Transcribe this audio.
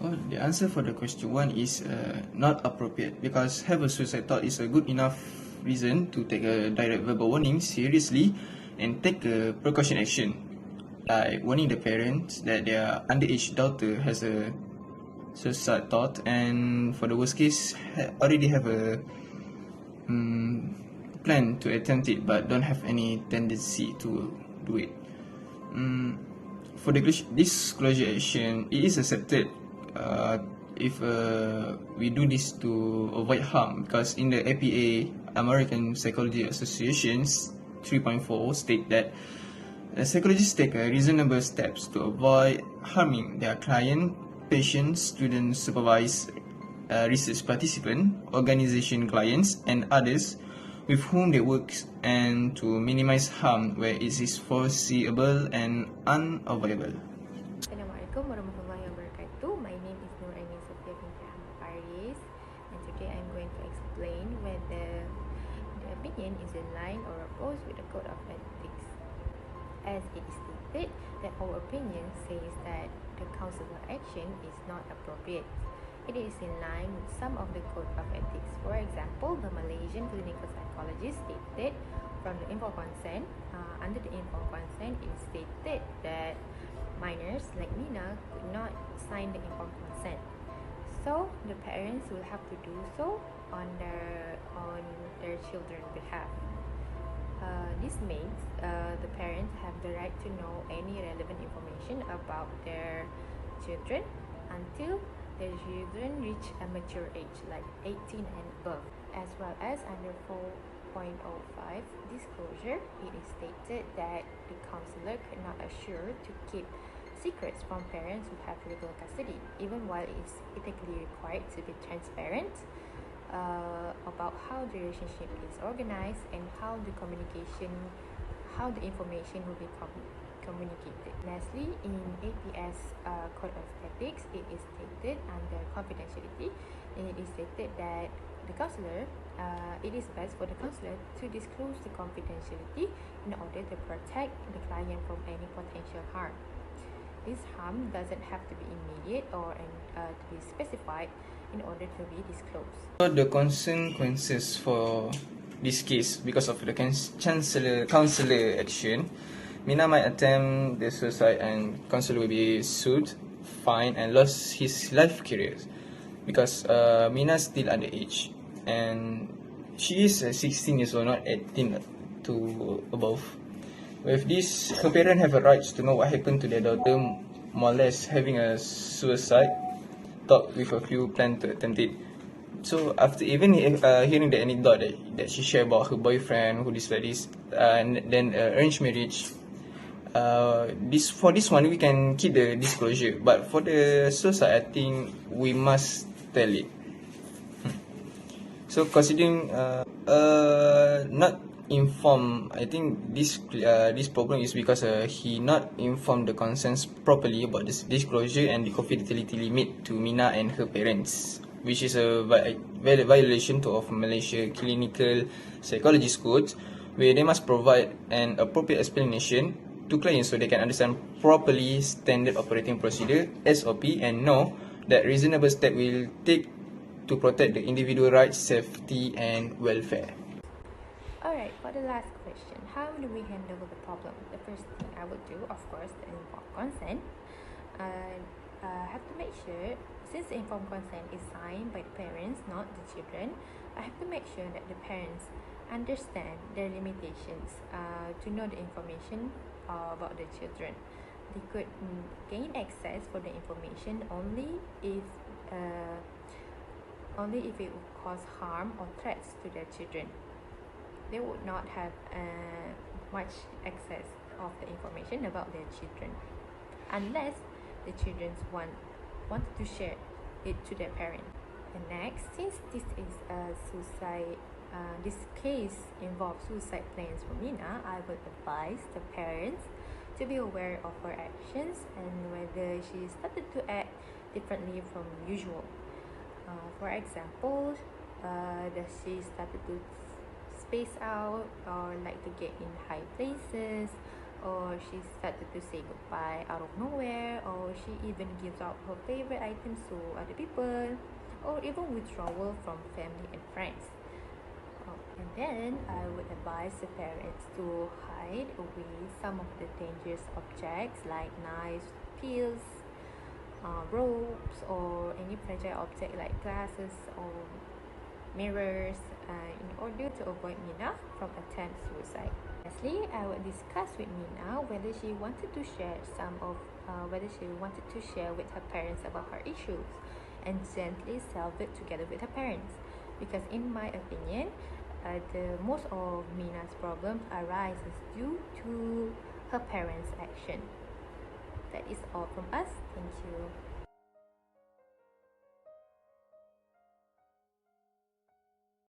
Well, the answer for the question one is not appropriate, because have a suicide thought is a good enough reason to take a direct verbal warning seriously and take a precaution action, like warning the parents that their underage daughter has a suicide thought, and for the worst case already have a plan to attempt it but don't have any tendency to do it. For the disclosure action, it is accepted if we do this to avoid harm, because in the APA, American Psychology Association's 3.4 state that psychologists take reasonable steps to avoid harming their client, patients, students, supervised research participant, organization clients, and others with whom they work, and to minimize harm where it is foreseeable and unavoidable. Assalamualaikum warahmatullahi wabarakatuh. My name is Ainin Sofiya Binti Ahmad Faris, and today I'm going to explain whether the opinion is in line or opposed with the code of ethics. As it is stated that our opinion says that the counselor action is not appropriate. It is in line with some of the code of ethics. For example, the Malaysian clinical psychologist stated from the informed consent, under the informed consent, it is stated that minors like Nina could not sign the informed consent. So the parents will have to do so on their children's behalf. This means the parents have the right to know any relevant information about their children until their children reach a mature age like 18 and above. As well as under 4.05 disclosure, it is stated that the counselor cannot assure to keep secrets from parents who have legal custody, even while it is ethically required to be transparent about how the relationship is organized and how the information will be communicated. Lastly, in APS Code of Ethics, it is stated under confidentiality, and it is stated that the counselor, it is best for the counselor to disclose the confidentiality in order to protect the client from any potential harm. This harm doesn't have to be immediate or to be specified in order to be disclosed. So the consequences for this case, because of the counselor action, Mina might attempt the suicide, and counselor will be sued, fined, and lost his life career, because Mina is still underage, and she is 16 years old, not 18 to above. With this, her parents have a right to know what happened to their daughter, more or less having a suicide thought with a few plans to attempt it. So after even hearing the anecdote that she shared about her boyfriend who this like this, and then arranged marriage, for this one we can keep the disclosure, but for the suicide, I think we must tell it. So considering not informed, I think this problem is because he not informed the concerns properly about this disclosure and the confidentiality limit to Mina and her parents, which is a violation of Malaysia Clinical Psychologist Code, where they must provide an appropriate explanation to clients so they can understand properly standard operating procedure (SOP) and know that reasonable step will take to protect the individual rights, safety, and welfare. Alright, for the last question, how do we handle the problem? The first thing I would do, of course, the informed consent. Have to make sure, since the informed consent is signed by the parents, not the children, I have to make sure that the parents understand their limitations to know the information about the children. They could gain access for the information only if it would cause harm or threats to their children. They would not have much access of the information about their children unless the children wanted to share it to their parent. And next, since this is a suicide, this case involves suicide plans for Mina, I would advise the parents to be aware of her actions and whether she started to act differently from usual. For example, does she started to space out or like to get in high places, or she started to say goodbye out of nowhere, or she even gives out her favorite items to other people, or even withdrawal from family and friends. And then I would advise the parents to hide away some of the dangerous objects like knives, pills, ropes, or any fragile object like glasses or mirrors, in order to avoid Mina from attempt suicide. Lastly, I would discuss with Mina whether she wanted to share with her parents about her issues, and gently solve it together with her parents. Because in my opinion, the most of Mina's problems arises due to her parents' action. That is all from us. Thank you.